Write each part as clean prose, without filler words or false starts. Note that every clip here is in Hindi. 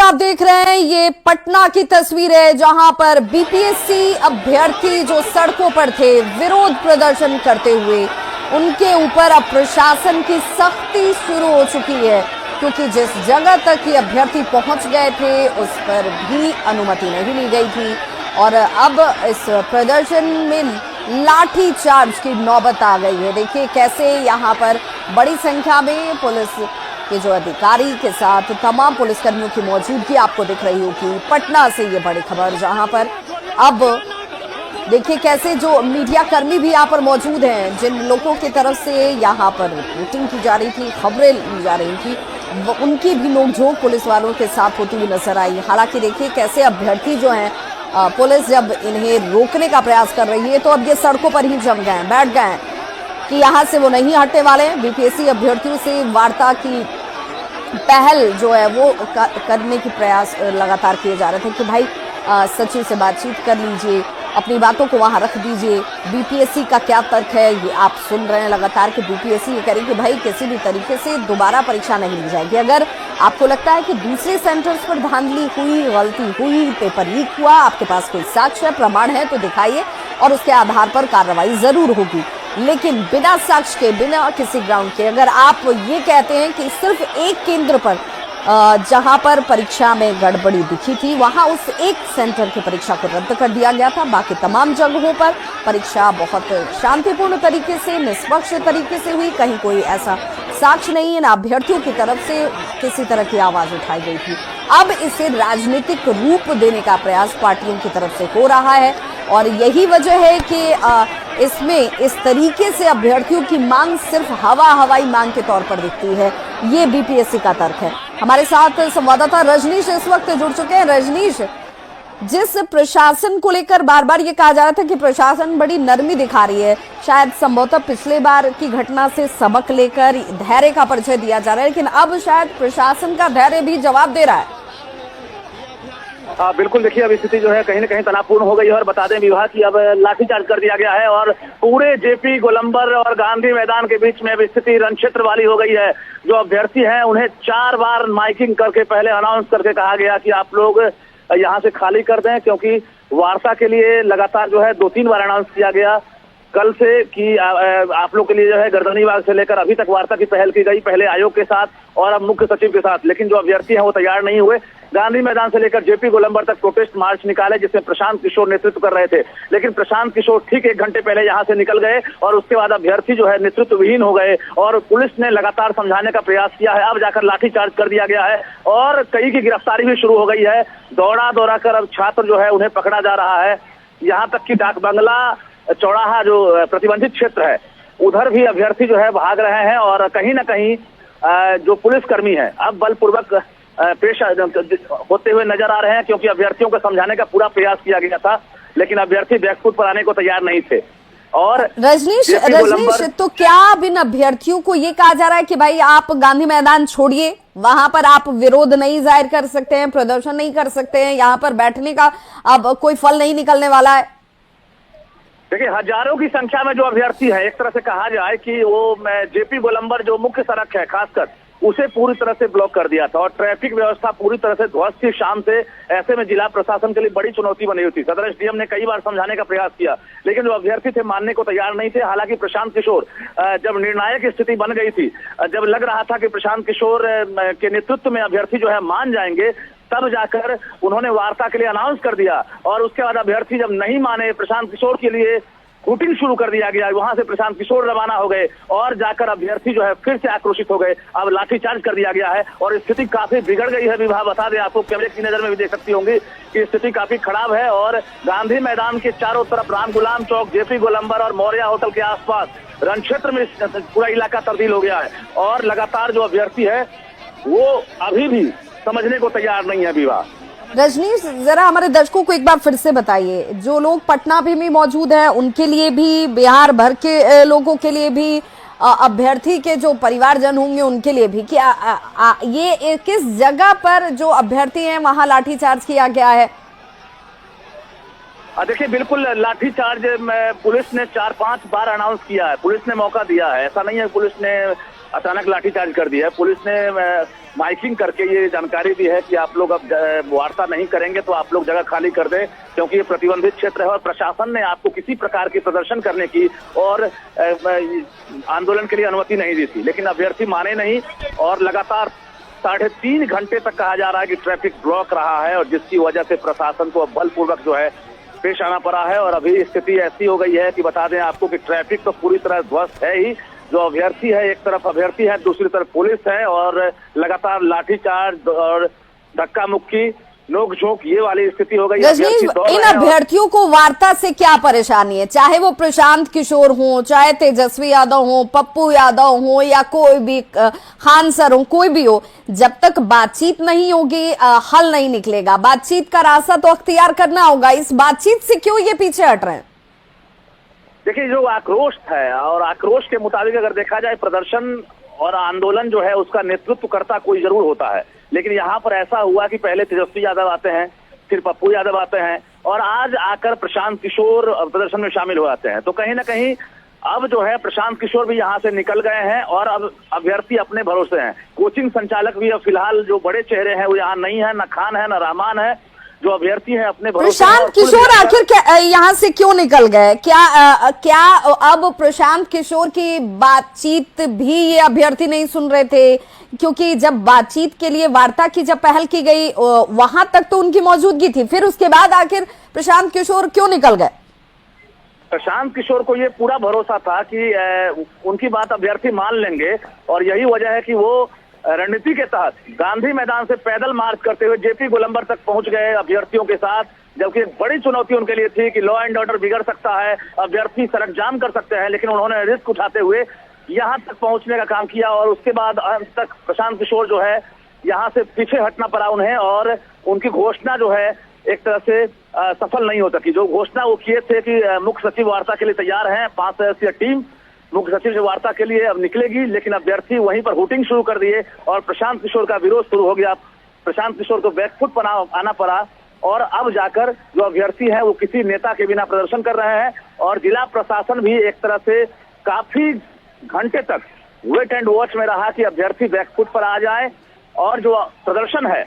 आप देख रहे हैं ये पटना की तस्वीर है जहां पर बीपीएससी अभ्यर्थी जो सड़कों पर थे विरोध प्रदर्शन करते हुए, उनके ऊपर अब प्रशासन की सख्ती शुरू हो चुकी है क्योंकि जिस जगह तक ये अभ्यर्थी पहुंच गए थे उस पर भी अनुमति नहीं ली गई थी और अब इस प्रदर्शन में लाठी चार्ज की नौबत आ गई है। देखिए कैसे यहाँ पर बड़ी संख्या में पुलिस के जो अधिकारी के साथ तमाम पुलिसकर्मियों की मौजूदगी आपको दिख रही होगी। पटना से ये बड़ी खबर जहां पर अब देखिए कैसे जो मीडिया कर्मी भी यहाँ पर मौजूद हैं, जिन लोगों की तरफ से यहाँ पर रिपोर्टिंग की जा रही थी, खबरें ली जा रही थी, उनकी भी नोकझोंक पुलिस वालों के साथ होती हुई नजर आई। हालांकि देखिए कैसे अभ्यर्थी जो हैं, पुलिस जब इन्हें रोकने का प्रयास कर रही है तो अब ये सड़कों पर ही जम गए, बैठ गए कि यहाँ से वो नहीं हटने वाले। बीपीएससी अभ्यर्थियों से वार्ता की पहल जो है वो करने की प्रयास लगातार किए जा रहे थे कि भाई सचिव से बातचीत कर लीजिए, अपनी बातों को वहां रख दीजिए। बीपीएससी का क्या तर्क है ये आप सुन रहे हैं लगातार कि बीपीएससी ये करेगी कि भाई किसी भी तरीके से दोबारा परीक्षा नहीं ली जाएगी। अगर आपको लगता है कि दूसरे सेंटर्स पर धांधली हुई, गलती हुई, पेपर लीक हुआ, आपके पास कोई साक्ष्य प्रमाण है तो दिखाइए और उसके आधार पर कार्रवाई जरूर होगी। लेकिन बिना साक्ष्य के, बिना किसी ग्राउंड के अगर आप ये कहते हैं कि सिर्फ एक केंद्र पर जहां पर परीक्षा में गड़बड़ी दिखी थी वहां उस एक सेंटर की परीक्षा को रद्द कर दिया गया था, बाकी तमाम जगहों पर परीक्षा बहुत शांतिपूर्ण तरीके से, निष्पक्ष तरीके से हुई, कहीं कोई ऐसा साक्ष्य नहीं है, ना अभ्यर्थियों की तरफ से किसी तरह की आवाज उठाई गई थी। अब इसे राजनीतिक रूप देने का प्रयास पार्टियों की तरफ से हो रहा है और यही वजह है कि इसमें इस तरीके से अभ्यर्थियों की मांग सिर्फ हवाई मांग के तौर पर दिखती है। ये बीपीएससी का तर्क है। हमारे साथ संवाददाता रजनीश इस वक्त जुड़ चुके हैं। रजनीश, जिस प्रशासन को लेकर बार बार ये कहा जा रहा था कि प्रशासन बड़ी नरमी दिखा रही है, शायद संभवतः पिछले बार की घटना से सबक लेकर धैर्य का परिचय दिया जा रहा है, लेकिन अब शायद प्रशासन का धैर्य भी जवाब दे रहा है। बिल्कुल, देखिए अब स्थिति जो है कहीं न कहीं तनावपूर्ण हो गई है और बता दें विभाग की अब लाठीचार्ज कर दिया गया है और पूरे जेपी गोलंबर और गांधी मैदान के बीच में अब स्थिति रणक्षेत्र वाली हो गई है। जो अभ्यर्थी हैं उन्हें 4 बार माइकिंग करके पहले अनाउंस करके कहा गया कि आप लोग यहाँ से खाली कर दें, क्योंकि वार्ता के लिए लगातार जो है 2-3 बार अनाउंस किया गया कल से कि आप लोग के लिए जो है गर्दनीबाग से लेकर अभी तक वार्ता की पहल की गई, पहले आयोग के साथ और अब मुख्य सचिव के साथ, लेकिन जो अभ्यर्थी हैं वो तैयार नहीं हुए। गांधी मैदान से लेकर जेपी गोलंबर तक प्रोटेस्ट मार्च निकाले जिसमें प्रशांत किशोर नेतृत्व कर रहे थे, लेकिन प्रशांत किशोर ठीक 1 घंटे पहले यहाँ से निकल गए और उसके बाद अभ्यर्थी जो है नेतृत्व विहीन हो गए और पुलिस ने लगातार समझाने का प्रयास किया है। अब जाकर लाठीचार्ज कर दिया गया है और कई की गिरफ्तारी भी शुरू हो गई है। दौड़ा कर अब छात्र जो है उन्हें पकड़ा जा रहा है। यहाँ तक कि डाक बंगला चौराहा जो प्रतिबंधित क्षेत्र है उधर भी अभ्यर्थी जो है भाग रहे हैं और कहीं ना कहीं जो पुलिसकर्मी है अब बलपूर्वक पेश होते हुए नजर आ रहे हैं, क्योंकि अभ्यर्थियों को समझाने का पूरा प्रयास किया गया था लेकिन अभ्यर्थी बैकफुट पर आने को तैयार नहीं थे। और रजनीश, तो क्या अब इन अभ्यर्थियों को ये कहा जा रहा है कि भाई आप गांधी मैदान छोड़िए, वहां पर आप विरोध नहीं जाहिर कर सकते हैं, प्रदर्शन नहीं कर सकते हैं, यहाँ पर बैठने का अब कोई फल नहीं निकलने वाला है? देखिए हजारों की संख्या में जो अभ्यर्थी है, एक तरह से कहा जाए कि वो जेपी गोलंबर जो मुख्य सड़क है खासकर उसे पूरी तरह से ब्लॉक कर दिया था और ट्रैफिक व्यवस्था पूरी तरह से ध्वस्त थी शाम से। ऐसे में जिला प्रशासन के लिए बड़ी चुनौती बनी हुई थी। सदर एसडीएम ने कई बार समझाने का प्रयास किया लेकिन जो अभ्यर्थी थे मानने को तैयार नहीं थे। हालांकि प्रशांत किशोर जब निर्णायक स्थिति बन गई थी, जब लग रहा था कि प्रशांत किशोर के नेतृत्व में अभ्यर्थी जो है मान जाएंगे, तब जाकर उन्होंने वार्ता के लिए अनाउंस कर दिया और उसके बाद अभ्यर्थी जब नहीं माने, प्रशांत किशोर के लिए रूटिंग शुरू कर दिया गया। वहां से प्रशांत किशोर रवाना हो गए और जाकर अभ्यर्थी जो है फिर से आक्रोशित हो गए। अब लाठीचार्ज कर दिया गया है और स्थिति काफी बिगड़ गई है। विभाग बता दें आपको, कैमरे की नजर में भी देख सकती होंगी कि स्थिति काफी खराब है और गांधी मैदान के चारों तरफ राम गुलाम चौक, जेपी गोलंबर और मौर्या होटल के आसपास रणक्षेत्र में पूरा इलाका तब्दील हो गया है और लगातार जो अभ्यर्थी है वो अभी भी समझने को तैयार नहीं है। विभाग रजनीश, जरा हमारे दर्शकों को एक बार फिर से बताइए, जो लोग पटना भी में मौजूद हैं उनके लिए भी, बिहार भर के लोगों के लिए भी, अभ्यर्थी के जो परिवारजन होंगे उनके लिए भी, क्या ये किस जगह पर जो अभ्यर्थी हैं वहां लाठीचार्ज किया गया है? देखिए बिल्कुल लाठीचार्ज पुलिस ने 4-5 बार अनाउंस किया है, पुलिस ने मौका दिया है, ऐसा नहीं है पुलिस ने अचानक लाठीचार्ज कर दिया है। पुलिस ने माइकिंग करके ये जानकारी दी है कि आप लोग अब वार्ता नहीं करेंगे तो आप लोग जगह खाली कर दें, क्योंकि ये प्रतिबंधित क्षेत्र है और प्रशासन ने आपको किसी प्रकार की प्रदर्शन करने की और आंदोलन के लिए अनुमति नहीं दी थी। लेकिन अभ्यर्थी माने नहीं और लगातार 3.5 घंटे तक कहा जा रहा है कि ट्रैफिक ब्लॉक रहा है, और जिसकी वजह से प्रशासन को बलपूर्वक जो है पेश आना पड़ा है। और अभी स्थिति ऐसी हो गई है कि बता दें आपको कि ट्रैफिक तो पूरी तरह ध्वस्त है ही। जो अभ्यर्थी है, एक तरफ अभ्यर्थी है, दूसरी तरफ पुलिस है, और लगातार लाठीचार्ज और धक्का मुक्की, नोक झोंक, ये वाली स्थिति हो गई। रजनीश, इन अभ्यर्थियों को वार्ता से क्या परेशानी है? चाहे वो प्रशांत किशोर हो, चाहे तेजस्वी यादव हो, पप्पू यादव हो, या कोई भी खान सर हो, कोई भी हो, जब तक बातचीत नहीं होगी हल नहीं निकलेगा। बातचीत का रास्ता तो अख्तियार करना होगा। इस बातचीत से क्यों ये पीछे हट रहे हैं? देखिए, जो आक्रोश है और आक्रोश के मुताबिक अगर देखा जाए, प्रदर्शन और आंदोलन जो है उसका नेतृत्व करता कोई जरूर होता है, लेकिन यहाँ पर ऐसा हुआ कि पहले तेजस्वी यादव आते हैं, फिर पप्पू यादव आते हैं, और आज आकर प्रशांत किशोर प्रदर्शन में शामिल हो जाते हैं। तो कहीं ना कहीं अब जो है प्रशांत किशोर भी यहाँ से निकल गए हैं और अब अभ्यर्थी अपने भरोसे हैं। कोचिंग संचालक भी अब फिलहाल जो बड़े चेहरे हैं वो यहाँ नहीं है, न खान है न रहमान है। जो अभ्यर्थी है अपने भरोसे। प्रशांत किशोर आखिर यहाँ से क्यों निकल गए? क्या अब प्रशांत किशोर की बातचीत भी ये अभ्यर्थी नहीं सुन रहे थे? क्योंकि जब बातचीत के लिए वार्ता की जब पहल की गई वहां तक तो उनकी मौजूदगी थी, फिर उसके बाद आखिर प्रशांत किशोर क्यों निकल गए? प्रशांत किशोर को ये पूरा भरोसा था कि उनकी बात अभ्यर्थी मान लेंगे, और यही वजह है कि वो रणनीति के तहत गांधी मैदान से पैदल मार्च करते हुए जेपी गोलंबर तक पहुंच गए अभ्यर्थियों के साथ। जबकि एक बड़ी चुनौती उनके लिए थी कि लॉ एंड ऑर्डर बिगड़ सकता है, अभ्यर्थी सड़क जाम कर सकते हैं, लेकिन उन्होंने रिस्क उठाते हुए यहां तक पहुंचने का काम किया। और उसके बाद अंत तक प्रशांत किशोर जो है यहां से पीछे हटना पड़ा उन्हें, और उनकी घोषणा जो है एक तरह से सफल नहीं हो सकी। जो घोषणा वो किए थे कि मुख्य सचिव वार्ता के लिए तैयार हैं, 5 सदस्यीय टीम मुख्य सचिव से वार्ता के लिए अब निकलेगी, लेकिन अभ्यर्थी वहीं पर हुटिंग शुरू कर दिए और प्रशांत किशोर का विरोध शुरू हो गया। प्रशांत किशोर को बैकफुट पर आना पड़ा, और अब जाकर जो अभ्यर्थी है वो किसी नेता के बिना प्रदर्शन कर रहे हैं। और जिला प्रशासन भी एक तरह से काफी घंटे तक वेट एंड वॉच में रहा कि अभ्यर्थी बैकफुट पर आ जाए, और जो प्रदर्शन है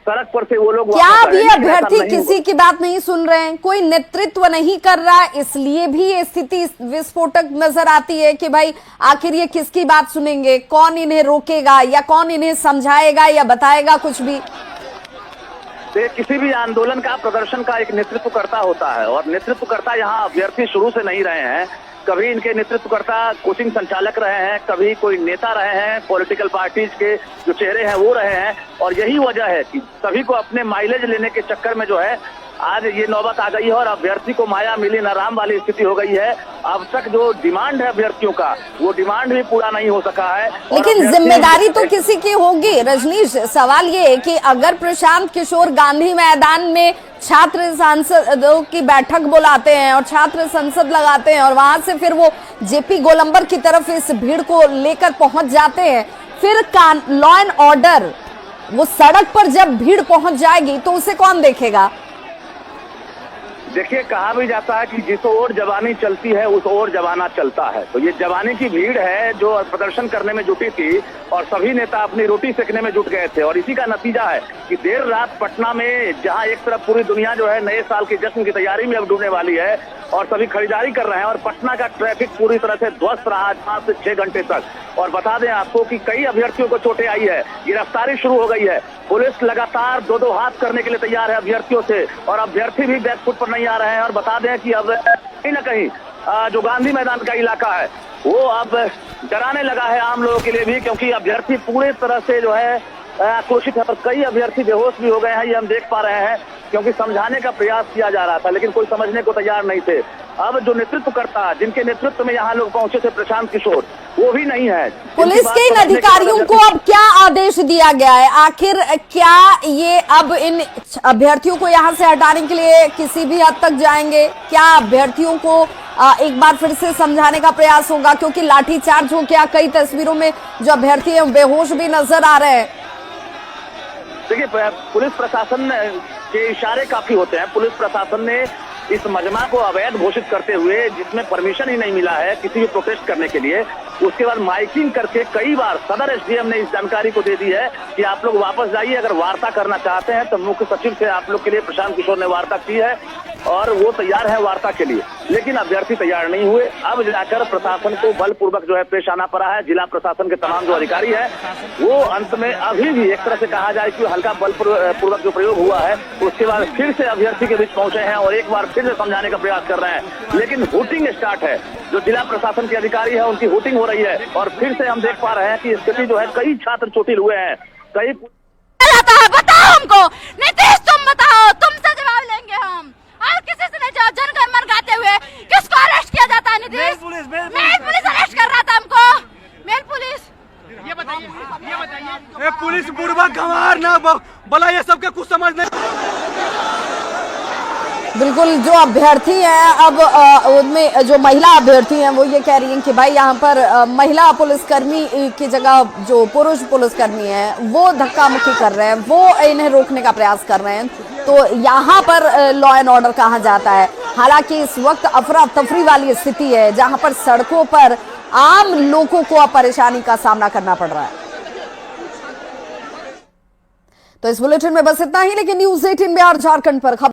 सड़क पर से वो लोग। क्या अब ये अभ्यर्थी किसी की बात नहीं सुन रहे हैं? कोई नेतृत्व नहीं कर रहा, इसलिए भी ये स्थिति विस्फोटक नजर आती है कि भाई आखिर ये किसकी बात सुनेंगे? कौन इन्हें रोकेगा या कौन इन्हें समझाएगा या बताएगा कुछ भी? किसी भी आंदोलन का, प्रदर्शन का एक नेतृत्वकर्ता होता है, और नेतृत्वकर्ता यहाँ अभ्यर्थी शुरू से नहीं रहे हैं। कभी इनके नेतृत्वकर्ता कोचिंग संचालक रहे हैं, कभी कोई नेता रहे हैं, पॉलिटिकल पार्टीज के जो चेहरे हैं वो रहे हैं। और यही वजह है कि सभी को अपने माइलेज लेने के चक्कर में जो है आज ये नौबत आ गई है, और अभ्यर्थी को माया मिली न राम वाली स्थिति हो गई है। अब तक जो डिमांड है अभ्यर्थियों का, वो डिमांड भी पूरा नहीं हो सका है। लेकिन जिम्मेदारी तो किसी की होगी रजनीश। सवाल ये है कि अगर प्रशांत किशोर गांधी मैदान में छात्र सांसदों की बैठक बुलाते हैं और छात्र संसद लगाते हैं, और वहां से फिर वो जेपी गोलंबर की तरफ इस भीड़ को लेकर पहुंच जाते हैं, फिर लॉ एंड ऑर्डर वो सड़क पर जब भीड़ पहुंच जाएगी तो उसे कौन देखेगा? देखिए, कहा भी जाता है कि जिस ओर जवानी चलती है उस ओर जवाना चलता है। तो ये जवानी की भीड़ है जो प्रदर्शन करने में जुटी थी, और सभी नेता अपनी रोटी सेकने में जुट गए थे। और इसी का नतीजा है कि देर रात पटना में, जहां एक तरफ पूरी दुनिया जो है नए साल के जश्न की तैयारी में अब डूबने वाली है और सभी खरीदारी कर रहे हैं, और पटना का ट्रैफिक पूरी तरह से ध्वस्त रहा 5 से 6 घंटे तक। और बता दें आपको कि कई अभ्यर्थियों को चोटें आई है, गिरफ्तारी शुरू हो गई है। पुलिस लगातार 2-2 हाथ करने के लिए तैयार है अभ्यर्थियों से, और अभ्यर्थी भी बैकफुट पर नहीं आ रहे हैं। और बता दें कि अब कहीं न कहीं जो गांधी मैदान का इलाका है वो अब डराने लगा है आम लोगों के लिए भी, क्योंकि अभ्यर्थी पूरी तरह से जो है आक्रोशित है, और कई अभ्यर्थी बेहोश भी हो गए हैं, ये हम देख पा रहे हैं। क्योंकि समझाने का प्रयास किया जा रहा था, लेकिन कोई समझने को तैयार नहीं थे। अब जो नेतृत्वकर्ता, जिनके नेतृत्व में यहाँ लोग पहुंचे थे, प्रशांत किशोर, वो भी नहीं है। पुलिस के इन अधिकारियों को अब क्या आदेश दिया गया है? आखिर क्या ये अब इन अभ्यर्थियों को यहाँ से हटाने के लिए किसी भी हद तक जाएंगे? क्या अभ्यर्थियों को एक बार फिर से समझाने का प्रयास होगा? क्योंकि लाठीचार्ज हो गया, कई तस्वीरों में जो अभ्यर्थी है बेहोश भी नजर आ रहे हैं। देखिए, पुलिस प्रशासन के इशारे काफी होते हैं। पुलिस प्रशासन ने इस मजमा को अवैध घोषित करते हुए, जिसमें परमिशन ही नहीं मिला है किसी भी प्रोटेस्ट करने के लिए, उसके बाद माइकिंग करके कई बार सदर एसडीएम ने इस जानकारी को दे दी है कि आप लोग वापस जाइए, अगर वार्ता करना चाहते हैं तो मुख्य सचिव से आप लोग के लिए प्रशांत किशोर ने वार्ता की है और वो तैयार है वार्ता के लिए, लेकिन अभ्यर्थी तैयार नहीं हुए। अब जाकर प्रशासन को बलपूर्वक जो है पेश आना पड़ा है। जिला प्रशासन के तमाम जो अधिकारी है वो अंत में अभी भी एक तरह से कहा जाए कि हल्का बलपूर्वक जो प्रयोग हुआ है उसके बाद फिर से अभ्यर्थी के बीच पहुंचे हैं और एक बार फिर से समझाने का प्रयास कर रहे हैं, लेकिन हुटिंग स्टार्ट है। जो जिला प्रशासन के अधिकारी है उनकी हुटिंग हो रही है और फिर से हम देख पा रहे हैं कि स्थिति जो है, कई छात्र चोटिल हुए हैं, कई बताओ हमको, नीतीश तुम बताओ, तुमसे जवाब लेंगे हम। और किसी से नहीं जाओ, जनगण मन गाते हुए किसको अरेस्ट किया जाता है? नीतीश मेल पुलिस अरेस्ट कर रहा था हमको, मेल पुलिस। ये बताइए पुलिस बुढ़वा गंवार ना बोला, ये सबके कुछ समझ नहीं। बिल्कुल, जो अभ्यर्थी हैं अब उनमें जो महिला अभ्यर्थी हैं वो ये कह रही हैं कि भाई यहाँ पर महिला पुलिसकर्मी की जगह जो पुरुष पुलिसकर्मी हैं वो धक्का मुक्की कर रहे हैं, वो इन्हें रोकने का प्रयास कर रहे हैं, तो यहाँ पर लॉ एंड ऑर्डर कहाँ जाता है। हालांकि इस वक्त अफरा तफरी वाली स्थिति है जहाँ पर सड़कों पर आम लोगों को अब परेशानी का सामना करना पड़ रहा है। तो इस बुलेटिन में बस इतना ही, लेकिन न्यूज़ 18 बिहार झारखंड पर खबर